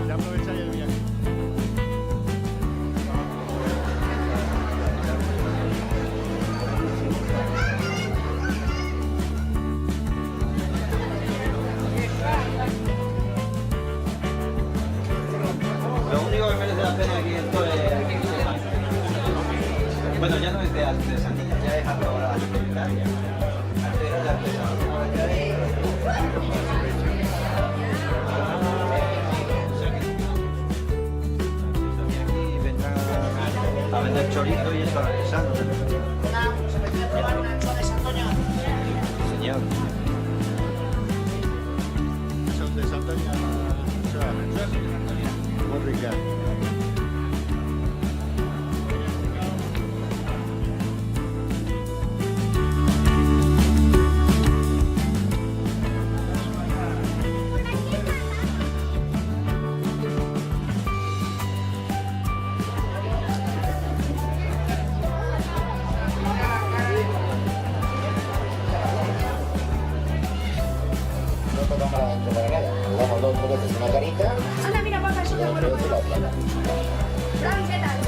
Ya aprovecháis el viaje. Lo único que merece la pena aquí esto es... Bueno, ya no es de artesanía, ya es agroalimentaria. Antes era de artesanía. Aquí vendrán a vender chorizo y eso artesano. ¿Se me quiere probar una anchoa de Santoña? Señor. Son de Santoña. Muy ricas. No tocamos la dentro para nada. Jugamos dos veces una carita. Anda, mira, papá, eso te Y vuelvo. la otra. Fran, ¿qué tal?